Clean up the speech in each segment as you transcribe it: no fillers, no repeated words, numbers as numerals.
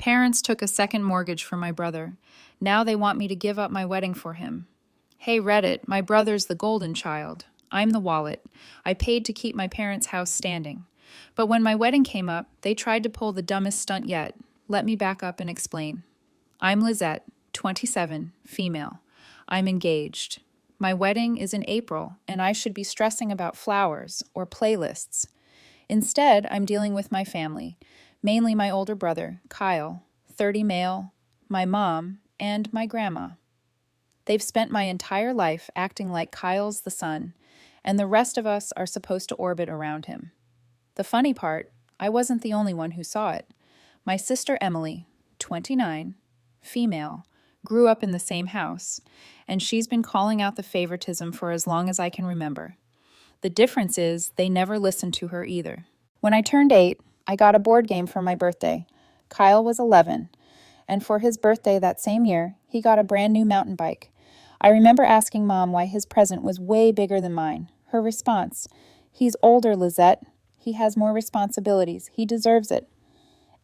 Parents took a second mortgage for my brother. Now they want me to give up my wedding for him. Hey Reddit, my brother's the golden child. I'm the wallet. I paid to keep my parents' house standing. But when my wedding came up, they tried to pull the dumbest stunt yet. Let me back up and explain. I'm Lizette, 27, female. I'm engaged. My wedding is in April, and I should be stressing about flowers or playlists. Instead, I'm dealing with my family, mainly my older brother, Kyle, 30 male, my mom, and my grandma. They've spent my entire life acting like Kyle's the sun, and the rest of us are supposed to orbit around him. The funny part, I wasn't the only one who saw it. My sister Emily, 29, female, grew up in the same house, and she's been calling out the favoritism for as long as I can remember. The difference is they never listened to her either. When I turned 8, I got a board game for my birthday. Kyle was 11, and for his birthday that same year, he got a brand new mountain bike. I remember asking Mom why his present was way bigger than mine. Her response, "He's older, Lizette. He has more responsibilities. He deserves it."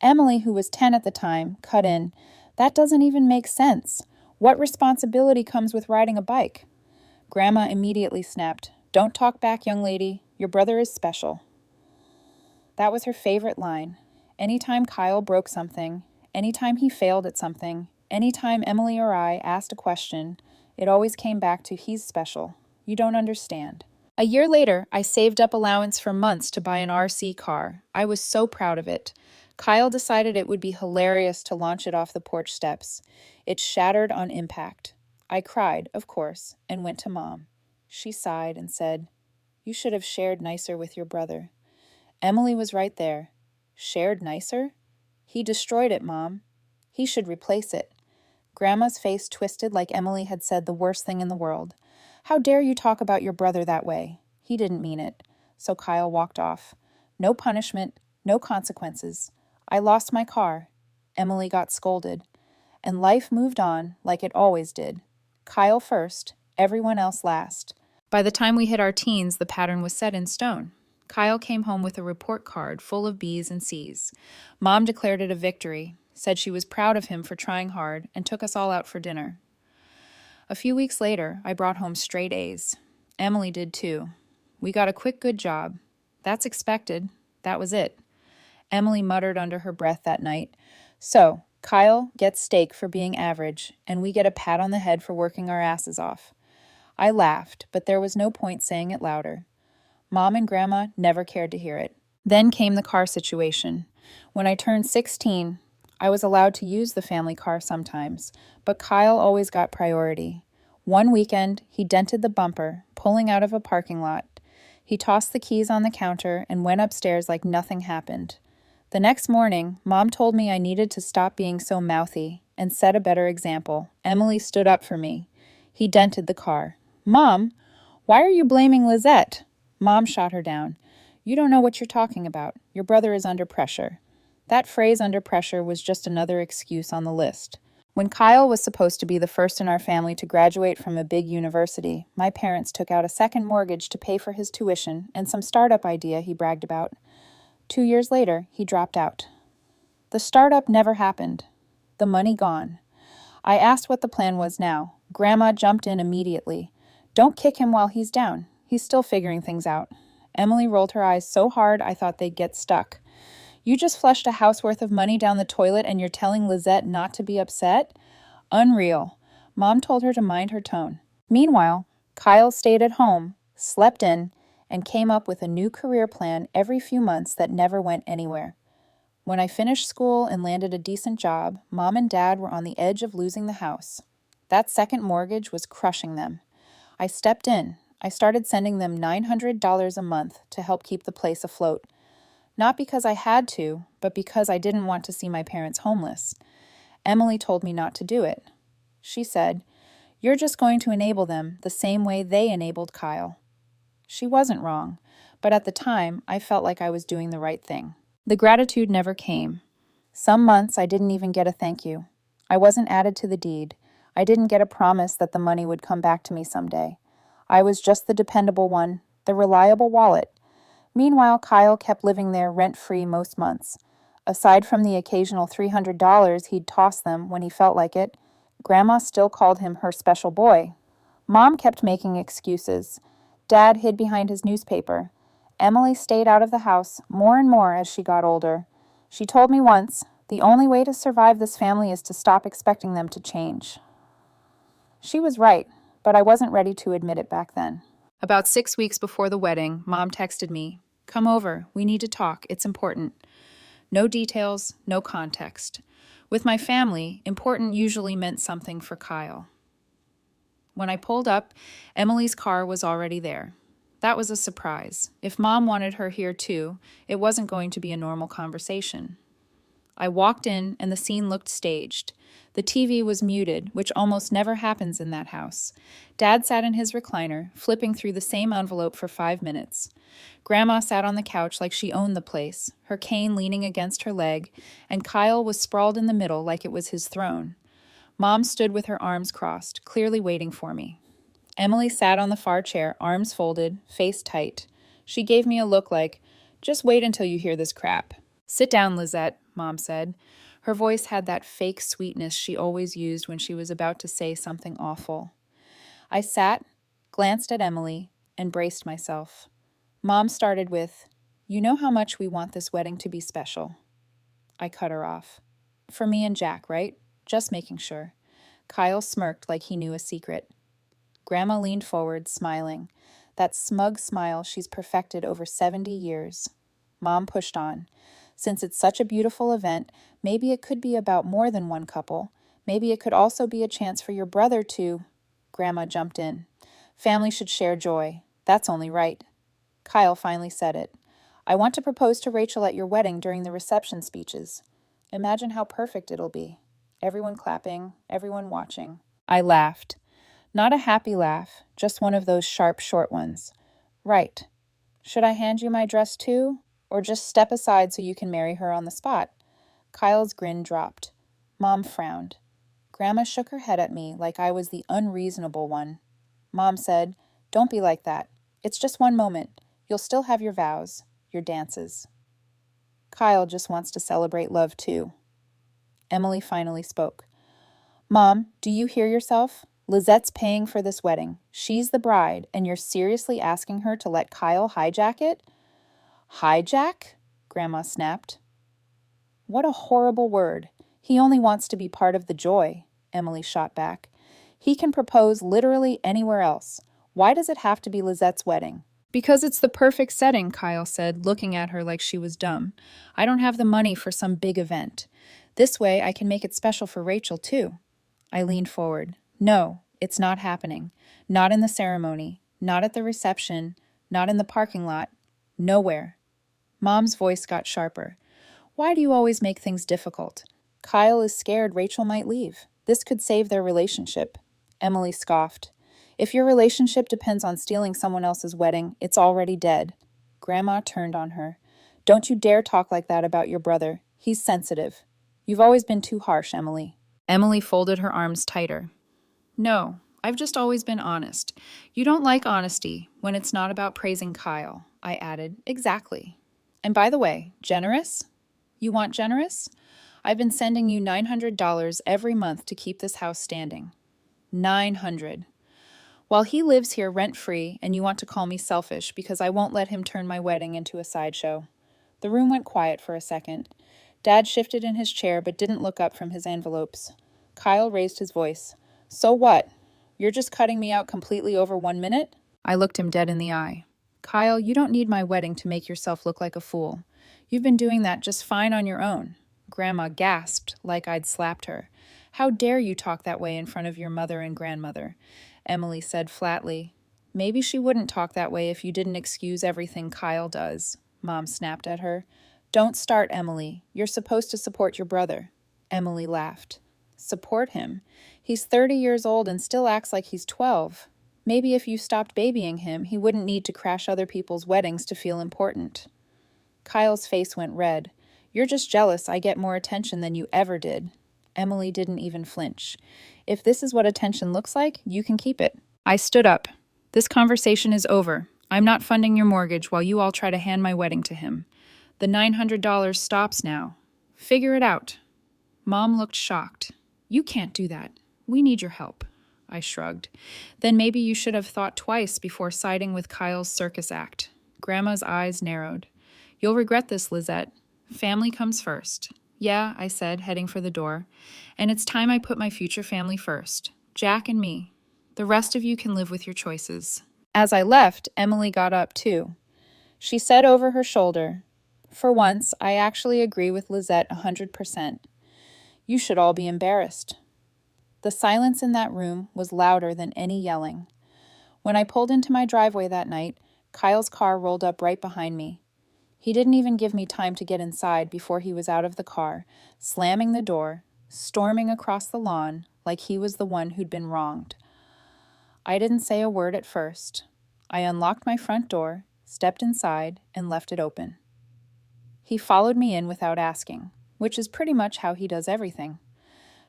Emily, who was 10 at the time, cut in, "That doesn't even make sense. What responsibility comes with riding a bike?" Grandma immediately snapped, "Don't talk back, young lady. Your brother is special." That was her favorite line. Anytime Kyle broke something, anytime he failed at something, anytime Emily or I asked a question, it always came back to, "He's special. You don't understand." A year later, I saved up allowance for months to buy an RC car. I was so proud of it. Kyle decided it would be hilarious to launch it off the porch steps. It shattered on impact. I cried, of course, and went to Mom. She sighed and said, "You should have shared nicer with your brother." Emily was right there. Shared nicer? He destroyed it, Mom. He should replace it. Grandma's face twisted like Emily had said the worst thing in the world. "How dare you talk about your brother that way?" He didn't mean it. So Kyle walked off. No punishment, no consequences. I lost my car. Emily got scolded. And life moved on like it always did. Kyle first, everyone else last. By the time we hit our teens, the pattern was set in stone. Kyle came home with a report card full of B's and C's. Mom declared it a victory, said she was proud of him for trying hard, and took us all out for dinner. A few weeks later, I brought home straight A's. Emily did too. We got a quick good job. That's expected. That was it. Emily muttered under her breath that night, "So, Kyle gets steak for being average, and we get a pat on the head for working our asses off." I laughed, but there was no point saying it louder. Mom and Grandma never cared to hear it. Then came the car situation. When I turned 16, I was allowed to use the family car sometimes, but Kyle always got priority. One weekend, he dented the bumper, pulling out of a parking lot. He tossed the keys on the counter and went upstairs like nothing happened. The next morning, Mom told me I needed to stop being so mouthy and set a better example. Emily stood up for me. He dented the car. "Mom, why are you blaming Lizette?" Mom shot her down. "You don't know what you're talking about. Your brother is under pressure." That phrase, "under pressure," was just another excuse on the list. When Kyle was supposed to be the first in our family to graduate from a big university, my parents took out a second mortgage to pay for his tuition and some startup idea he bragged about. 2 years later, he dropped out. The startup never happened. The money gone. I asked what the plan was now. Grandma jumped in immediately. "Don't kick him while he's down. He's still figuring things out." Emily rolled her eyes so hard I thought they'd get stuck. "You just flushed a house worth of money down the toilet and you're telling Lizette not to be upset? Unreal." Mom told her to mind her tone. Meanwhile, Kyle stayed at home, slept in, and came up with a new career plan every few months that never went anywhere. When I finished school and landed a decent job, Mom and Dad were on the edge of losing the house. That second mortgage was crushing them. I stepped in. I started sending them $900 a month to help keep the place afloat. Not because I had to, but because I didn't want to see my parents homeless. Emily told me not to do it. She said, "You're just going to enable them the same way they enabled Kyle." She wasn't wrong, but at the time, I felt like I was doing the right thing. The gratitude never came. Some months I didn't even get a thank you. I wasn't added to the deed. I didn't get a promise that the money would come back to me someday. I was just the dependable one, the reliable wallet. Meanwhile, Kyle kept living there rent-free most months. Aside from the occasional $300 he'd toss them when he felt like it, Grandma still called him her special boy. Mom kept making excuses. Dad hid behind his newspaper. Emily stayed out of the house more and more as she got older. She told me once, the only way to survive this family is to stop expecting them to change. She was right, but I wasn't ready to admit it back then. About 6 weeks before the wedding, Mom texted me, "Come over, we need to talk, it's important." No details, no context. With my family, important usually meant something for Kyle. When I pulled up, Emily's car was already there. That was a surprise. If Mom wanted her here too, it wasn't going to be a normal conversation. I walked in and the scene looked staged. The TV was muted, which almost never happens in that house. Dad sat in his recliner, flipping through the same envelope for 5 minutes. Grandma sat on the couch like she owned the place, her cane leaning against her leg, and Kyle was sprawled in the middle like it was his throne. Mom stood with her arms crossed, clearly waiting for me. Emily sat on the far chair, arms folded, face tight. She gave me a look like, "Just wait until you hear this crap." "Sit down, Lizette," Mom said. Her voice had that fake sweetness she always used when she was about to say something awful. I sat, glanced at Emily, and braced myself. Mom started with, "You know how much we want this wedding to be special." I cut her off. "For me and Jack, right? Just making sure." Kyle smirked like he knew a secret. Grandma leaned forward, smiling. That smug smile she's perfected over 70 years. Mom pushed on. "Since it's such a beautiful event, maybe it could be about more than one couple. Maybe it could also be a chance for your brother to—" Grandma jumped in. "Family should share joy. That's only right." Kyle finally said it. "I want to propose to Rachel at your wedding during the reception speeches. Imagine how perfect it'll be. Everyone clapping, everyone watching." I laughed. Not a happy laugh, just one of those sharp, short ones. "Right. Should I hand you my dress too? Or just step aside so you can marry her on the spot?" Kyle's grin dropped. Mom frowned. Grandma shook her head at me like I was the unreasonable one. Mom said, "Don't be like that. It's just one moment. You'll still have your vows, your dances." Kyle just wants to celebrate love too. Emily finally spoke. "Mom, do you hear yourself? Lizette's paying for this wedding. She's the bride, and you're seriously asking her to let Kyle hijack it?" "Hijack?" Grandma snapped. "What a horrible word. He only wants to be part of the joy," Emily shot back. "He can propose literally anywhere else. Why does it have to be Lizette's wedding?" "Because it's the perfect setting," Kyle said, looking at her like she was dumb. "I don't have the money for some big event. This way I can make it special for Rachel, too." I leaned forward. "No, it's not happening. Not in the ceremony. Not at the reception. Not in the parking lot. Nowhere." Mom's voice got sharper. "Why do you always make things difficult? Kyle is scared Rachel might leave. This could save their relationship." Emily scoffed. "If your relationship depends on stealing someone else's wedding, it's already dead." Grandma turned on her. "Don't you dare talk like that about your brother. He's sensitive. You've always been too harsh, Emily." Emily folded her arms tighter. "No, I've just always been honest. You don't like honesty when it's not about praising Kyle," I added. "Exactly. And by the way, generous? You want generous? I've been sending you $900 every month to keep this house standing." $900. While he lives here rent-free and you want to call me selfish because I won't let him turn my wedding into a sideshow. The room went quiet for a second. Dad shifted in his chair but didn't look up from his envelopes. Kyle raised his voice. "So what? You're just cutting me out completely over 1 minute?" I looked him dead in the eye. "Kyle, you don't need my wedding to make yourself look like a fool. You've been doing that just fine on your own." Grandma gasped like I'd slapped her. "How dare you talk that way in front of your mother and grandmother?" Emily said flatly. "Maybe she wouldn't talk that way if you didn't excuse everything Kyle does." Mom snapped at her. "Don't start, Emily. You're supposed to support your brother." Emily laughed. "Support him? He's 30 years old and still acts like he's 12. Maybe if you stopped babying him, he wouldn't need to crash other people's weddings to feel important." Kyle's face went red. "You're just jealous I get more attention than you ever did." Emily didn't even flinch. "If this is what attention looks like, you can keep it." I stood up. "This conversation is over. I'm not funding your mortgage while you all try to hand my wedding to him. The $900 stops now. Figure it out. Mom looked shocked. You can't do that. We need your help. I shrugged. Then maybe you should have thought twice before siding with Kyle's circus act. Grandma's eyes narrowed. You'll regret this, Lizette. Family comes first. Yeah, I said, heading for the door. And it's time I put my future family first. Jack and me. The rest of you can live with your choices. As I left, Emily got up too. She said over her shoulder, For once, I actually agree with Lizette 100%. You should all be embarrassed. The silence in that room was louder than any yelling. When I pulled into my driveway that night, Kyle's car rolled up right behind me. He didn't even give me time to get inside before he was out of the car, slamming the door, storming across the lawn like he was the one who'd been wronged. I didn't say a word at first. I unlocked my front door, stepped inside, and left it open. He followed me in without asking, which is pretty much how he does everything.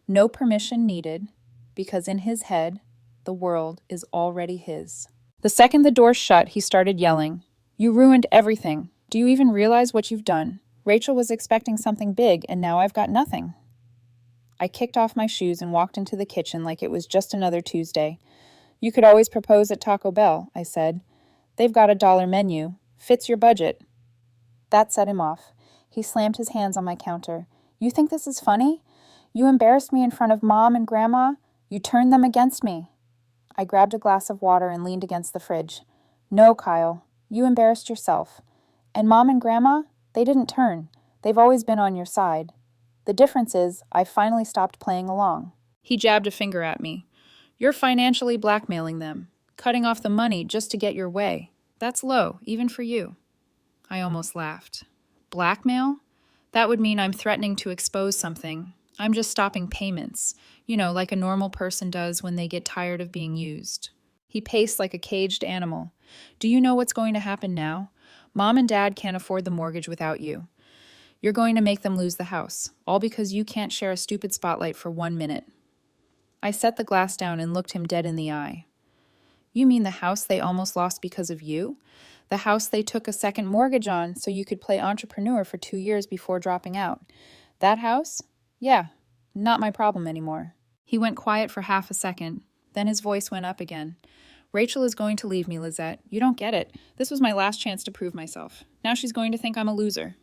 No permission needed, because in his head, the world is already his. The second the door shut, he started yelling, You ruined everything. Do you even realize what you've done? Rachel was expecting something big, and now I've got nothing. I kicked off my shoes and walked into the kitchen like it was just another Tuesday. You could always propose at Taco Bell, I said. They've got a $1 menu. Fits your budget. That set him off. He slammed his hands on my counter. You think this is funny? You embarrassed me in front of Mom and Grandma. You turned them against me. I grabbed a glass of water and leaned against the fridge. No, Kyle. You embarrassed yourself. And Mom and Grandma, they didn't turn. They've always been on your side. The difference is, I finally stopped playing along. He jabbed a finger at me. You're financially blackmailing them, cutting off the money just to get your way. That's low, even for you. I almost laughed. Blackmail? That would mean I'm threatening to expose something. I'm just stopping payments, like a normal person does when they get tired of being used. He paced like a caged animal. Do you know what's going to happen now? Mom and Dad can't afford the mortgage without you. You're going to make them lose the house, all because you can't share a stupid spotlight for 1 minute. I set the glass down and looked him dead in the eye. You mean the house they almost lost because of you? The house they took a second mortgage on so you could play entrepreneur for 2 years before dropping out. That house? Yeah, not my problem anymore. He went quiet for half a second. Then his voice went up again. Rachel is going to leave me, Lizette. You don't get it. This was my last chance to prove myself. Now she's going to think I'm a loser.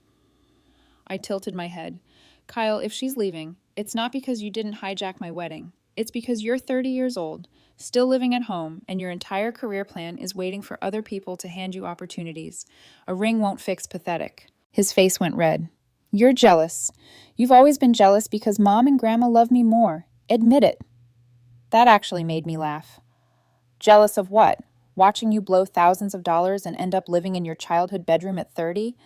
I tilted my head. Kyle, if she's leaving, it's not because you didn't hijack my wedding. It's because you're 30 years old, still living at home, and your entire career plan is waiting for other people to hand you opportunities. A ring won't fix pathetic. His face went red. You're jealous. You've always been jealous because Mom and Grandma love me more. Admit it. That actually made me laugh. Jealous of what? Watching you blow thousands of dollars and end up living in your childhood bedroom at 30?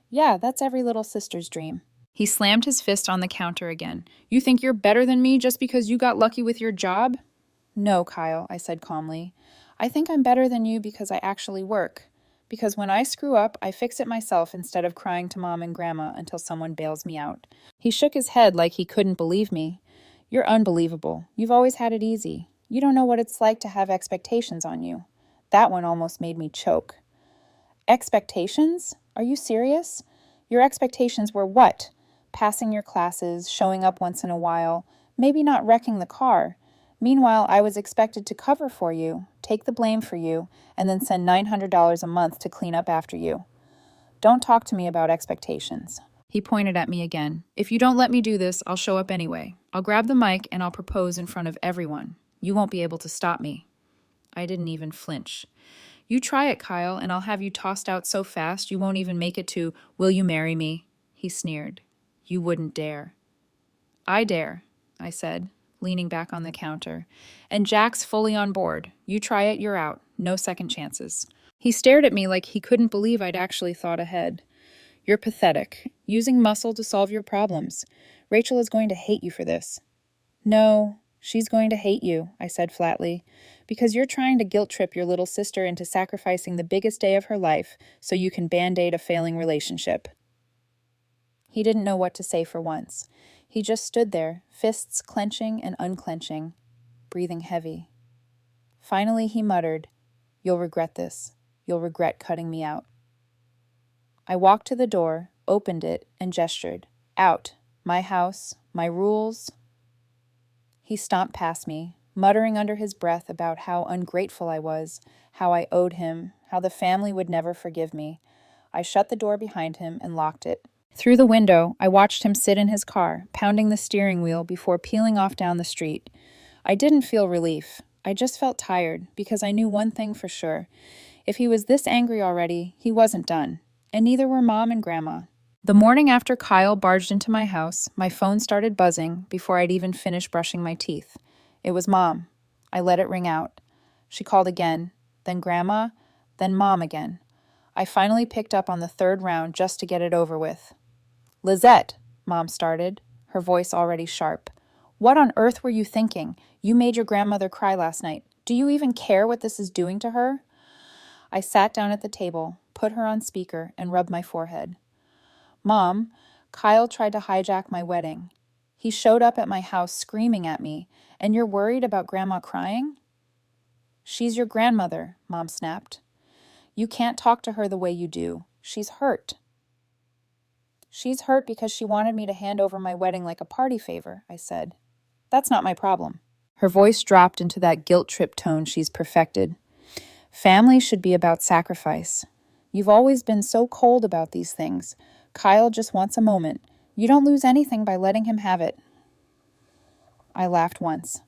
Yeah, that's every little sister's dream. He slammed his fist on the counter again. You think you're better than me just because you got lucky with your job? No, Kyle, I said calmly. I think I'm better than you because I actually work. Because when I screw up, I fix it myself instead of crying to Mom and Grandma until someone bails me out. He shook his head like he couldn't believe me. You're unbelievable. You've always had it easy. You don't know what it's like to have expectations on you. That one almost made me choke. Expectations? Are you serious? Your expectations were what? Passing your classes, showing up once in a while, maybe not wrecking the car. Meanwhile, I was expected to cover for you, take the blame for you, and then send $900 a month to clean up after you. Don't talk to me about expectations. He pointed at me again. If you don't let me do this, I'll show up anyway. I'll grab the mic and I'll propose in front of everyone. You won't be able to stop me. I didn't even flinch. You try it, Kyle, and I'll have you tossed out so fast you won't even make it to, will you marry me? He sneered. You wouldn't dare. I dare, I said, leaning back on the counter. And Jack's fully on board. You try it, you're out. No second chances. He stared at me like he couldn't believe I'd actually thought ahead. You're pathetic, using muscle to solve your problems. Rachel is going to hate you for this. No, she's going to hate you, I said flatly, because you're trying to guilt-trip your little sister into sacrificing the biggest day of her life so you can band-aid a failing relationship. He didn't know what to say for once. He just stood there, fists clenching and unclenching, breathing heavy. Finally, he muttered, You'll regret this. You'll regret cutting me out. I walked to the door, opened it, and gestured. Out. My house, my rules. He stomped past me, muttering under his breath about how ungrateful I was, how I owed him, how the family would never forgive me. I shut the door behind him and locked it. Through the window, I watched him sit in his car, pounding the steering wheel before peeling off down the street. I didn't feel relief. I just felt tired, because I knew one thing for sure. If he was this angry already, he wasn't done. And neither were Mom and Grandma. The morning after Kyle barged into my house, my phone started buzzing before I'd even finished brushing my teeth. It was Mom. I let it ring out. She called again, then Grandma, then Mom again. I finally picked up on the third round just to get it over with. "Lizette," Mom started, her voice already sharp. "What on earth were you thinking? You made your grandmother cry last night. Do you even care what this is doing to her?" I sat down at the table, put her on speaker, and rubbed my forehead. "Mom, Kyle tried to hijack my wedding. He showed up at my house screaming at me, and you're worried about Grandma crying?" "She's your grandmother," Mom snapped. "You can't talk to her the way you do. She's hurt." "She's hurt because she wanted me to hand over my wedding like a party favor," I said. "That's not my problem." Her voice dropped into that guilt trip tone she's perfected. "Family should be about sacrifice. You've always been so cold about these things. Kyle just wants a moment. You don't lose anything by letting him have it." I laughed once.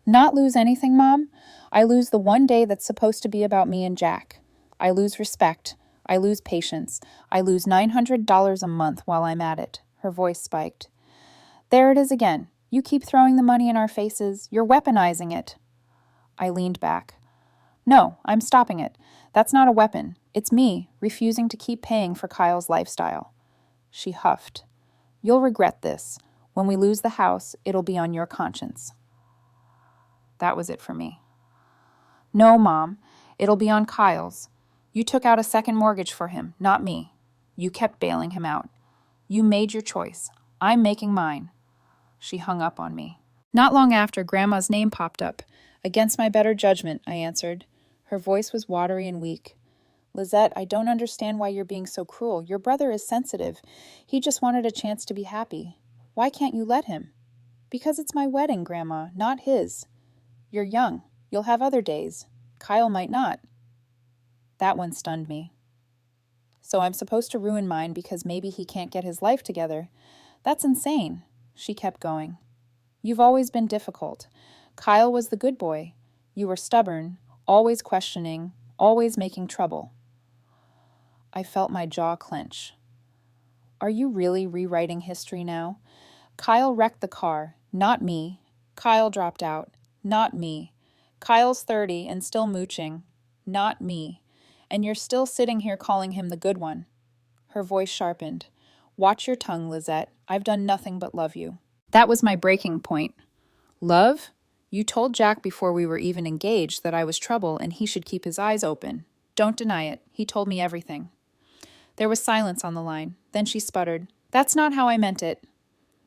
"Not lose anything, Mom? I lose the one day that's supposed to be about me and Jack. I lose respect. I lose patience. I lose $900 a month while I'm at it." Her voice spiked. "There it is again. You keep throwing the money in our faces. You're weaponizing it." I leaned back. "No, I'm stopping it. That's not a weapon. It's me, refusing to keep paying for Kyle's lifestyle." She huffed. "You'll regret this. When we lose the house, it'll be on your conscience." That was it for me. "No, Mom. It'll be on Kyle's. You took out a second mortgage for him, not me. You kept bailing him out. You made your choice. I'm making mine." She hung up on me. Not long after, Grandma's name popped up. "Against my better judgment," I answered. Her voice was watery and weak. "Lizette, I don't understand why you're being so cruel. Your brother is sensitive. He just wanted a chance to be happy. Why can't you let him?" "Because it's my wedding, Grandma, not his." "You're young. You'll have other days. Kyle might not." That one stunned me. "So I'm supposed to ruin mine because maybe he can't get his life together? That's insane." She kept going. "You've always been difficult. Kyle was the good boy. You were stubborn, always questioning, always making trouble." I felt my jaw clench. "Are you really rewriting history now? Kyle wrecked the car, not me. Kyle dropped out, not me. Kyle's 30 and still mooching, not me. And you're still sitting here calling him the good one." Her voice sharpened. "Watch your tongue, Lizette. I've done nothing but love you." That was my breaking point. "Love? You told Jack before we were even engaged that I was trouble and he should keep his eyes open. Don't deny it. He told me everything." There was silence on the line. Then she sputtered, "That's not how I meant it."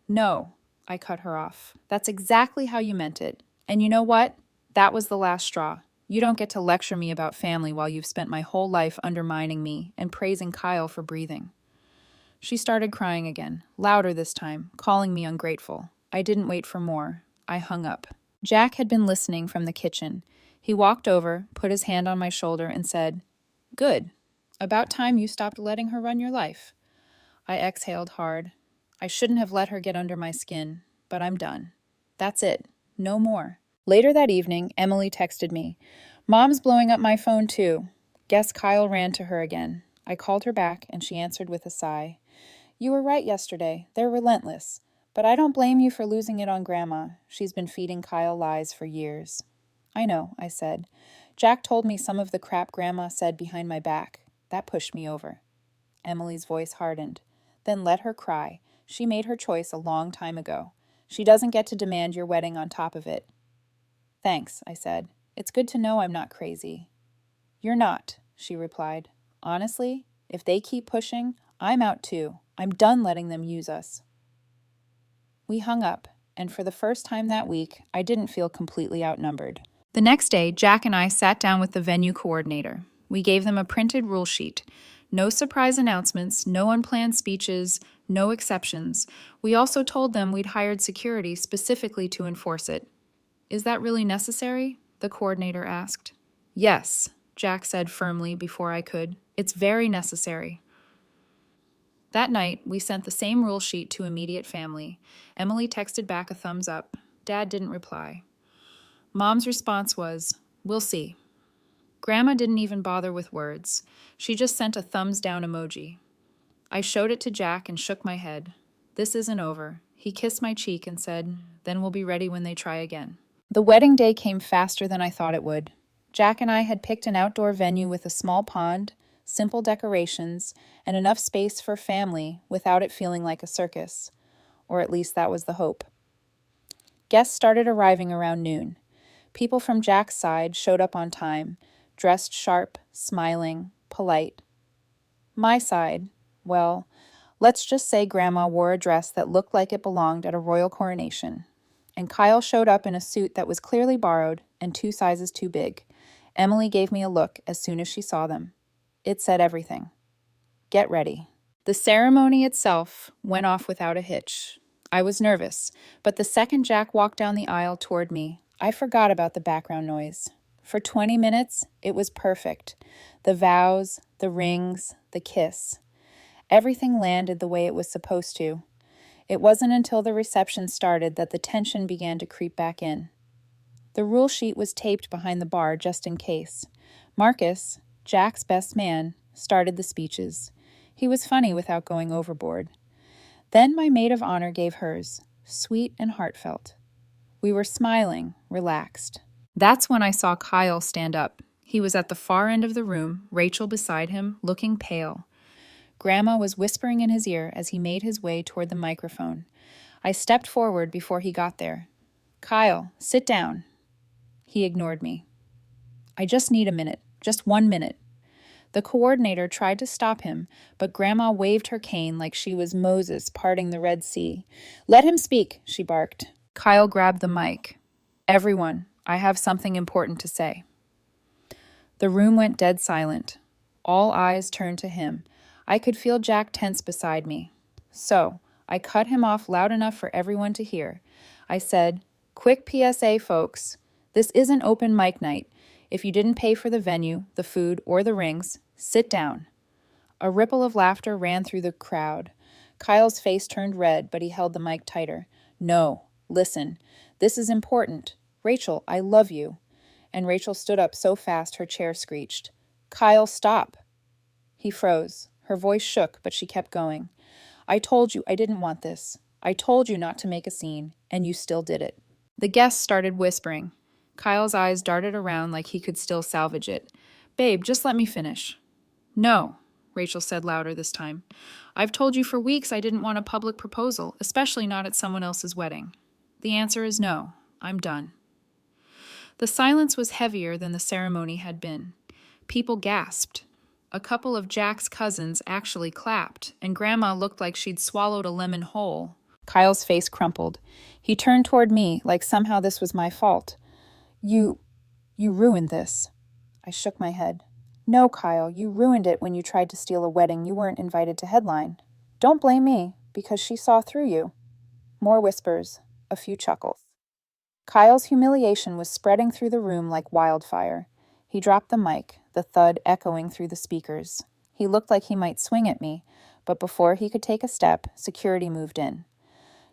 "No," I cut her off. "That's exactly how you meant it. And you know what? That was the last straw. You don't get to lecture me about family while you've spent my whole life undermining me and praising Kyle for breathing." She started crying again, louder this time, calling me ungrateful. I didn't wait for more. I hung up. Jack had been listening from the kitchen. He walked over, put his hand on my shoulder, and said, "Good. About time you stopped letting her run your life." I exhaled hard. I shouldn't have let her get under my skin, but I'm done. That's it. No more. Later that evening, Emily texted me, "Mom's blowing up my phone too." Guess Kyle ran to her again. I called her back, and she answered with a sigh. "You were right yesterday. They're relentless. But I don't blame you for losing it on Grandma. She's been feeding Kyle lies for years." "I know," I said. "Jack told me some of the crap Grandma said behind my back. That pushed me over." Emily's voice hardened. "Then let her cry. She made her choice a long time ago. She doesn't get to demand your wedding on top of it." "Thanks," I said. "It's good to know I'm not crazy." "You're not," she replied. "Honestly, if they keep pushing, I'm out too. I'm done letting them use us." We hung up, and for the first time that week, I didn't feel completely outnumbered. The next day, Jack and I sat down with the venue coordinator. We gave them a printed rule sheet. No surprise announcements, no unplanned speeches, no exceptions. We also told them we'd hired security specifically to enforce it. Is that really necessary? The coordinator asked. Yes, Jack said firmly before I could. It's very necessary. That night, we sent the same rule sheet to immediate family. Emily texted back a thumbs up. Dad didn't reply. Mom's response was, "We'll see." Grandma didn't even bother with words. She just sent a thumbs down emoji. I showed it to Jack and shook my head. This isn't over. He kissed my cheek and said, "Then we'll be ready when they try again." The wedding day came faster than I thought it would. Jack and I had picked an outdoor venue with a small pond, simple decorations, and enough space for family without it feeling like a circus. Or at least that was the hope. Guests started arriving around noon. People from Jack's side showed up on time, dressed sharp, smiling, polite. My side, well, let's just say Grandma wore a dress that looked like it belonged at a royal coronation. And Kyle showed up in a suit that was clearly borrowed and 2 sizes too big. Emily gave me a look as soon as she saw them. It said everything. Get ready. The ceremony itself went off without a hitch. I was nervous, but the second Jack walked down the aisle toward me, I forgot about the background noise. For 20 minutes, it was perfect. The vows, the rings, the kiss. Everything landed the way it was supposed to. It wasn't until the reception started that the tension began to creep back in. The rule sheet was taped behind the bar just in case. Marcus, Jack's best man, started the speeches. He was funny without going overboard. Then my maid of honor gave hers, sweet and heartfelt. We were smiling, relaxed. That's when I saw Kyle stand up. He was at the far end of the room, Rachel beside him, looking pale. Grandma was whispering in his ear as he made his way toward the microphone. I stepped forward before he got there. "Kyle, sit down." He ignored me. "I just need a minute, just 1 minute." The coordinator tried to stop him, but Grandma waved her cane like she was Moses parting the Red Sea. "Let him speak," she barked. Kyle grabbed the mic. "Everyone, I have something important to say." The room went dead silent. All eyes turned to him. I could feel Jack tense beside me. So, I cut him off loud enough for everyone to hear. I said, "Quick PSA, folks. This isn't open mic night. If you didn't pay for the venue, the food, or the rings, sit down." A ripple of laughter ran through the crowd. Kyle's face turned red, but he held the mic tighter. "No, listen. This is important. Rachel, I love you." And Rachel stood up so fast her chair screeched. "Kyle, stop." He froze. Her voice shook, but she kept going. "I told you I didn't want this. I told you not to make a scene, and you still did it." The guests started whispering. Kyle's eyes darted around like he could still salvage it. "Babe, just let me finish." "No," Rachel said louder this time. "I've told you for weeks I didn't want a public proposal, especially not at someone else's wedding. The answer is no. I'm done." The silence was heavier than the ceremony had been. People gasped. A couple of Jack's cousins actually clapped, and Grandma looked like she'd swallowed a lemon whole. Kyle's face crumpled. He turned toward me like somehow this was my fault. You ruined this." I shook my head. "No, Kyle, you ruined it when you tried to steal a wedding you weren't invited to headline. Don't blame me, because she saw through you." More whispers, a few chuckles. Kyle's humiliation was spreading through the room like wildfire. He dropped the mic, the thud echoing through the speakers. He looked like he might swing at me, but before he could take a step, security moved in.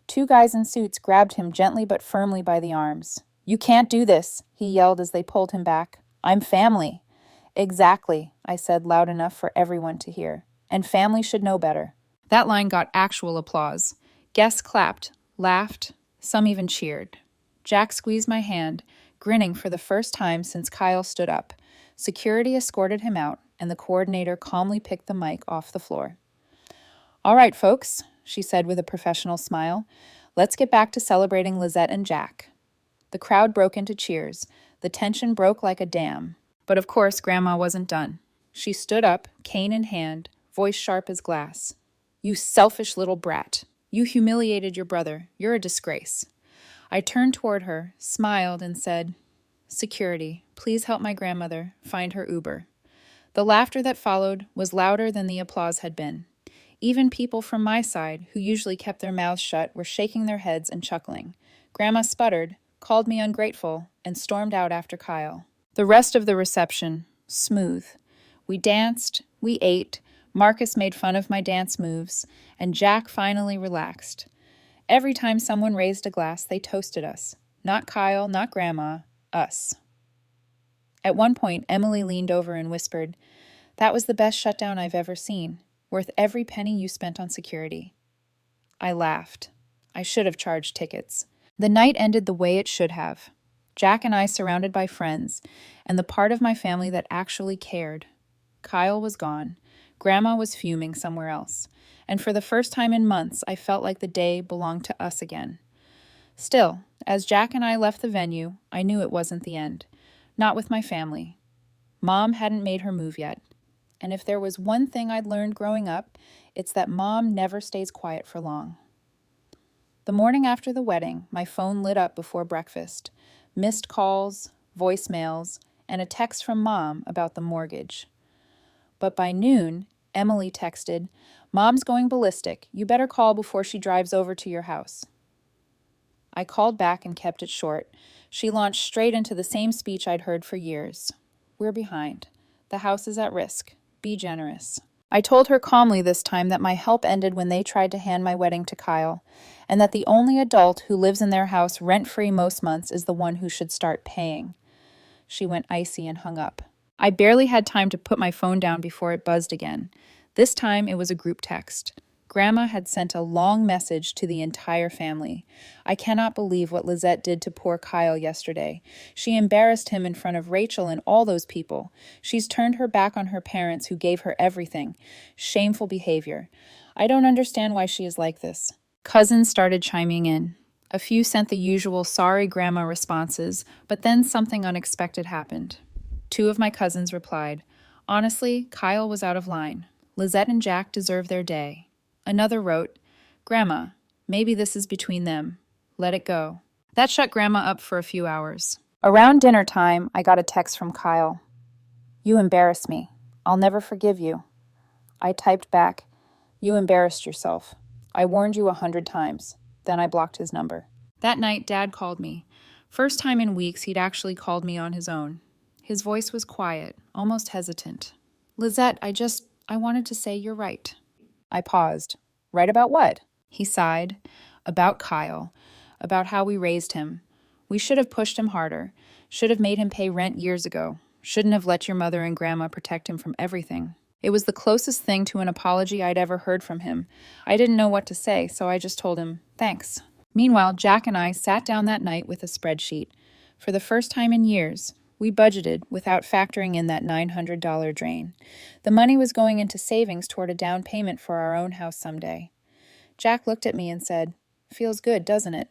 2 guys in suits grabbed him gently but firmly by the arms. "You can't do this," he yelled as they pulled him back. "I'm family." "Exactly," I said loud enough for everyone to hear. "And family should know better." That line got actual applause. Guests clapped, laughed, some even cheered. Jack squeezed my hand, grinning for the first time since Kyle stood up. Security escorted him out, and the coordinator calmly picked the mic off the floor. "All right, folks," she said with a professional smile. "Let's get back to celebrating Lizette and Jack." The crowd broke into cheers. The tension broke like a dam. But of course, Grandma wasn't done. She stood up, cane in hand, voice sharp as glass. "You selfish little brat. You humiliated your brother. You're a disgrace." I turned toward her, smiled, and said, "Security, please help my grandmother find her Uber." The laughter that followed was louder than the applause had been. Even people from my side, who usually kept their mouths shut, were shaking their heads and chuckling. Grandma sputtered, called me ungrateful, and stormed out after Kyle. The rest of the reception, smooth. We danced, we ate, Marcus made fun of my dance moves, and Jack finally relaxed. Every time someone raised a glass, they toasted us. Not Kyle, not Grandma, us. At one point, Emily leaned over and whispered, "That was the best shutdown I've ever seen, worth every penny you spent on security." I laughed. I should have charged tickets. The night ended the way it should have. Jack and I surrounded by friends, and the part of my family that actually cared. Kyle was gone. Grandma was fuming somewhere else. And for the first time in months, I felt like the day belonged to us again. Still, as Jack and I left the venue, I knew it wasn't the end. Not with my family. Mom hadn't made her move yet. And if there was one thing I'd learned growing up, it's that Mom never stays quiet for long. The morning after the wedding, my phone lit up before breakfast. Missed calls, voicemails, and a text from Mom about the mortgage. But by noon, Emily texted, "Mom's going ballistic. You better call before she drives over to your house." I called back and kept it short. She launched straight into the same speech I'd heard for years. "We're behind. The house is at risk. Be generous." I told her calmly this time that my help ended when they tried to hand my wedding to Kyle, and that the only adult who lives in their house rent-free most months is the one who should start paying. She went icy and hung up. I barely had time to put my phone down before it buzzed again. This time it was a group text. Grandma had sent a long message to the entire family. "I cannot believe what Lizette did to poor Kyle yesterday. She embarrassed him in front of Rachel and all those people. She's turned her back on her parents who gave her everything. Shameful behavior. I don't understand why she is like this." Cousins started chiming in. A few sent the usual "sorry, Grandma" responses, but then something unexpected happened. Two of my cousins replied, "Honestly, Kyle was out of line. Lizette and Jack deserve their day." Another wrote, "Grandma, maybe this is between them. Let it go." That shut Grandma up for a few hours. Around dinner time, I got a text from Kyle. "You embarrass me. I'll never forgive you." I typed back, "You embarrassed yourself. I warned you 100 times. Then I blocked his number. That night, Dad called me. First time in weeks he'd actually called me on his own. His voice was quiet, almost hesitant. "Lizette, I wanted to say you're right." I paused. "Right about what?" He sighed. "About Kyle. About how we raised him. We should have pushed him harder. Should have made him pay rent years ago. Shouldn't have let your mother and Grandma protect him from everything." It was the closest thing to an apology I'd ever heard from him. I didn't know what to say, so I just told him, "Thanks." Meanwhile, Jack and I sat down that night with a spreadsheet. For the first time in years, we budgeted without factoring in that $900 drain. The money was going into savings toward a down payment for our own house someday. Jack looked at me and said, "Feels good, doesn't it?"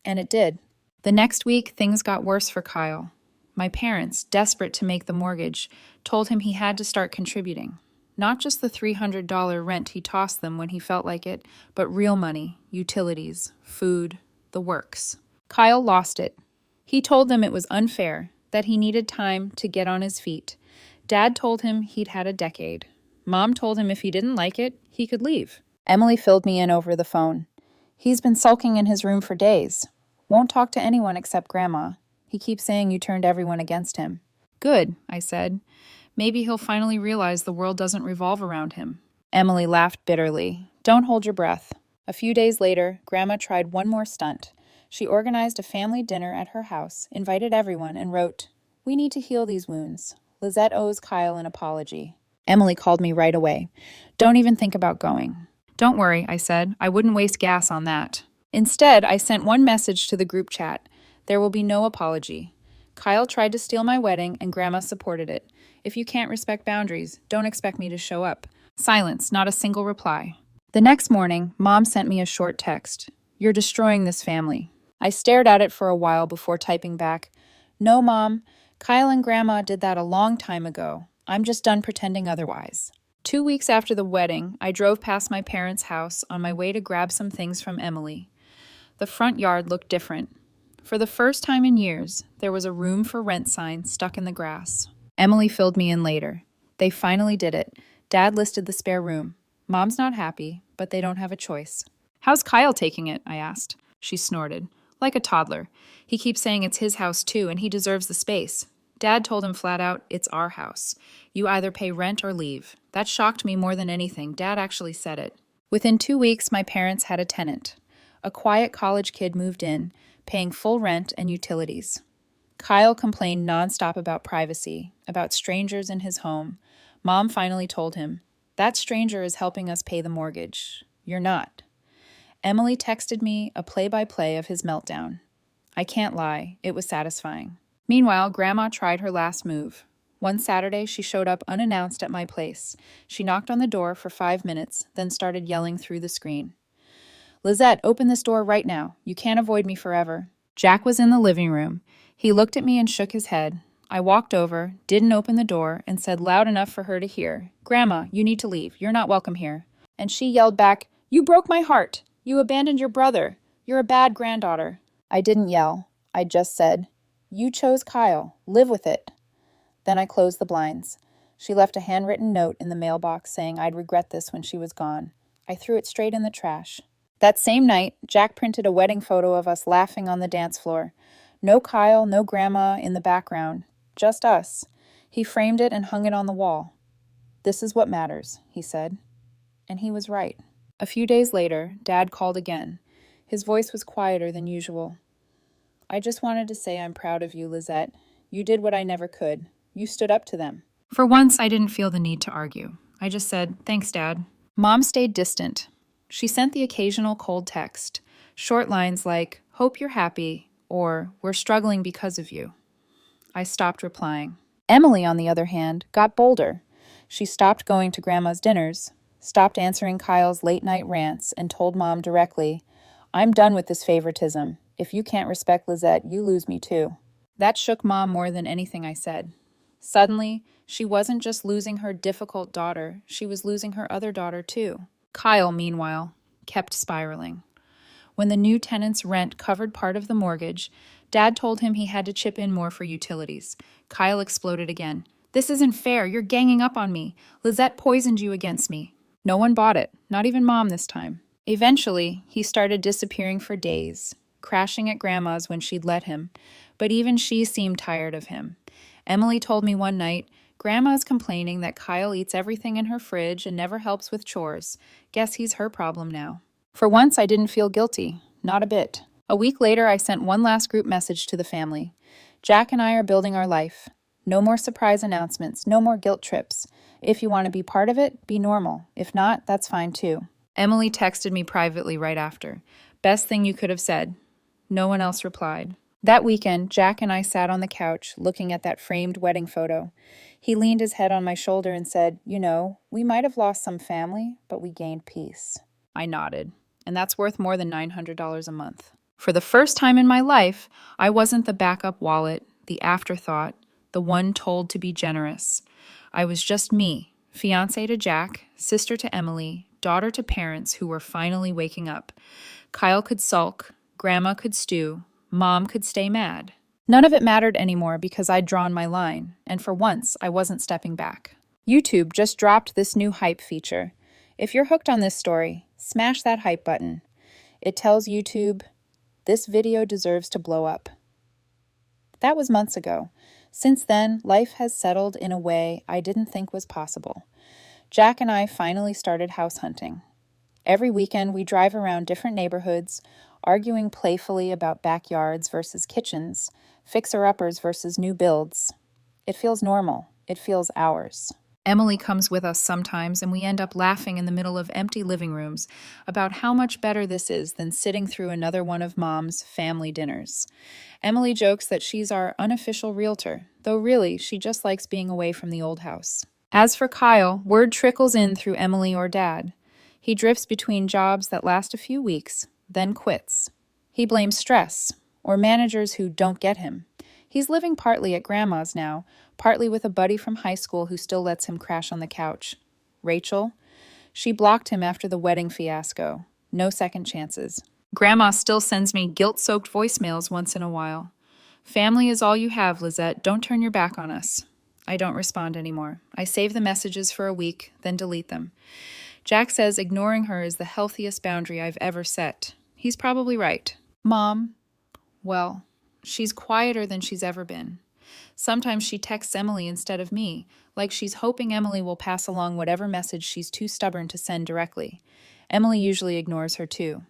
And it did. The next week, things got worse for Kyle. My parents, desperate to make the mortgage, told him he had to start contributing. Not just the $300 rent he tossed them when he felt like it, but real money, utilities, food, the works. Kyle lost it. He told them it was unfair, that he needed time to get on his feet. Dad told him he'd had a decade. Mom told him if he didn't like it, he could leave. Emily filled me in over the phone. "He's been sulking in his room for days. Won't talk to anyone except Grandma. He keeps saying you turned everyone against him." "Good," I said. "Maybe he'll finally realize the world doesn't revolve around him." Emily laughed bitterly. "Don't hold your breath." A few days later, Grandma tried one more stunt. She organized a family dinner at her house, invited everyone, and wrote, "We need to heal these wounds. Lizette owes Kyle an apology." Emily called me right away. "Don't even think about going." "Don't worry," I said. "I wouldn't waste gas on that." Instead, I sent one message to the group chat. There will be no apology. Kyle tried to steal my wedding, and Grandma supported it. If you can't respect boundaries, don't expect me to show up. Silence, not a single reply. The next morning, Mom sent me a short text. "You're destroying this family." I stared at it for a while before typing back, "No, Mom. Kyle and Grandma did that a long time ago. I'm just done pretending otherwise." 2 weeks after the wedding, I drove past my parents' house on my way to grab some things from Emily. The front yard looked different. For the first time in years, there was a room for rent sign stuck in the grass. Emily filled me in later. They finally did it. Dad listed the spare room. Mom's not happy, but they don't have a choice. How's Kyle taking it? I asked. She snorted. Like a toddler. He keeps saying it's his house too, and he deserves the space. Dad told him flat out, it's our house. You either pay rent or leave. That shocked me more than anything. Dad actually said it. Within 2 weeks, my parents had a tenant. A quiet college kid moved in, paying full rent and utilities. Kyle complained nonstop about privacy, about strangers in his home. Mom finally told him, that stranger is helping us pay the mortgage. You're not. Emily texted me a play-by-play of his meltdown. I can't lie, it was satisfying. Meanwhile, Grandma tried her last move. One Saturday, she showed up unannounced at my place. She knocked on the door for 5 minutes, then started yelling through the screen. Lizette, open this door right now. You can't avoid me forever. Jack was in the living room. He looked at me and shook his head. I walked over, didn't open the door, and said loud enough for her to hear, Grandma, you need to leave. You're not welcome here. And she yelled back, You broke my heart. You abandoned your brother. You're a bad granddaughter. I didn't yell. I just said, You chose Kyle. Live with it. Then I closed the blinds. She left a handwritten note in the mailbox saying I'd regret this when she was gone. I threw it straight in the trash. That same night, Jack printed a wedding photo of us laughing on the dance floor. No Kyle, no Grandma in the background. Just us. He framed it and hung it on the wall. This is what matters, he said. And he was right. A few days later, Dad called again. His voice was quieter than usual. I just wanted to say I'm proud of you, Lizette. You did what I never could. You stood up to them. For once, I didn't feel the need to argue. I just said, Thanks, Dad. Mom stayed distant. She sent the occasional cold text, short lines like, Hope you're happy, or We're struggling because of you. I stopped replying. Emily, on the other hand, got bolder. She stopped going to Grandma's dinners, stopped answering Kyle's late-night rants, and told Mom directly, I'm done with this favoritism. If you can't respect Lizette, you lose me too. That shook Mom more than anything I said. Suddenly, she wasn't just losing her difficult daughter, she was losing her other daughter too. Kyle, meanwhile, kept spiraling. When the new tenant's rent covered part of the mortgage, Dad told him he had to chip in more for utilities. Kyle exploded again. This isn't fair. You're ganging up on me. Lizette poisoned you against me. No one bought it, not even Mom this time. Eventually, he started disappearing for days, crashing at Grandma's when she'd let him, but even she seemed tired of him. Emily told me one night, Grandma's complaining that Kyle eats everything in her fridge and never helps with chores. Guess he's her problem now. For once, I didn't feel guilty. Not a bit. A week later, I sent one last group message to the family. Jack and I are building our life. No more surprise announcements. No more guilt trips. If you want to be part of it, be normal. If not, that's fine too. Emily texted me privately right after. Best thing you could have said. No one else replied. That weekend, Jack and I sat on the couch looking at that framed wedding photo. He leaned his head on my shoulder and said, You know, we might have lost some family, but we gained peace. I nodded. And that's worth more than $900 a month. For the first time in my life, I wasn't the backup wallet, the afterthought, the one told to be generous. I was just me, fiancé to Jack, sister to Emily, daughter to parents who were finally waking up. Kyle could sulk, Grandma could stew, Mom could stay mad. None of it mattered anymore because I'd drawn my line, and for once, I wasn't stepping back. YouTube just dropped this new hype feature. If you're hooked on this story, smash that hype button. It tells YouTube, this video deserves to blow up. That was months ago. Since then, life has settled in a way I didn't think was possible. Jack and I finally started house hunting. Every weekend, we drive around different neighborhoods, arguing playfully about backyards versus kitchens, fixer-uppers versus new builds. It feels normal. It feels ours. Emily comes with us sometimes, and we end up laughing in the middle of empty living rooms about how much better this is than sitting through another one of Mom's family dinners. Emily jokes that she's our unofficial realtor, though really, she just likes being away from the old house. As for Kyle, word trickles in through Emily or Dad. He drifts between jobs that last a few weeks, then quits. He blames stress, or managers who don't get him. He's living partly at Grandma's now, partly with a buddy from high school who still lets him crash on the couch. Rachel? She blocked him after the wedding fiasco. No second chances. Grandma still sends me guilt-soaked voicemails once in a while. Family is all you have, Lizette. Don't turn your back on us. I don't respond anymore. I save the messages for a week, then delete them. Jack says ignoring her is the healthiest boundary I've ever set. He's probably right. Mom, well, she's quieter than she's ever been. Sometimes she texts Emily instead of me, like she's hoping Emily will pass along whatever message she's too stubborn to send directly. Emily usually ignores her too.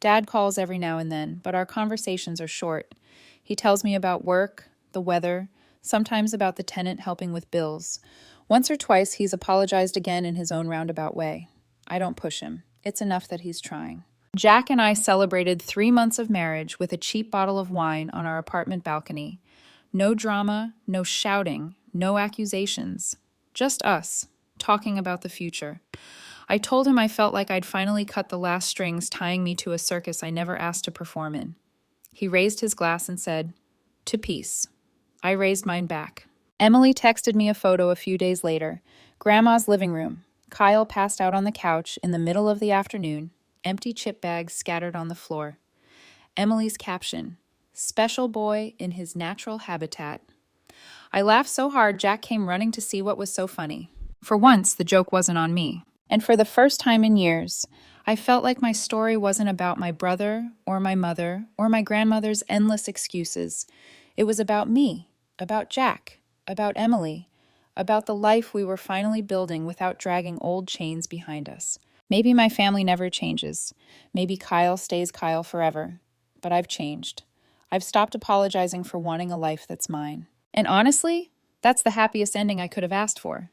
Dad calls every now and then, but our conversations are short. He tells me about work, the weather, sometimes about the tenant helping with bills. Once or twice, he's apologized again in his own roundabout way. I don't push him. It's enough that he's trying. Jack and I celebrated 3 months of marriage with a cheap bottle of wine on our apartment balcony. No drama, no shouting, no accusations. Just us, talking about the future. I told him I felt like I'd finally cut the last strings tying me to a circus I never asked to perform in. He raised his glass and said, "To peace." I raised mine back. Emily texted me a photo a few days later. Grandma's living room. Kyle passed out on the couch in the middle of the afternoon, empty chip bags scattered on the floor. Emily's caption, "Special boy in his natural habitat." I laughed so hard Jack came running to see what was so funny. For once, the joke wasn't on me. And for the first time in years, I felt like my story wasn't about my brother or my mother or my grandmother's endless excuses. It was about me, about Jack, about Emily, about the life we were finally building without dragging old chains behind us. Maybe my family never changes. Maybe Kyle stays Kyle forever. But I've changed. I've stopped apologizing for wanting a life that's mine. And honestly, that's the happiest ending I could have asked for.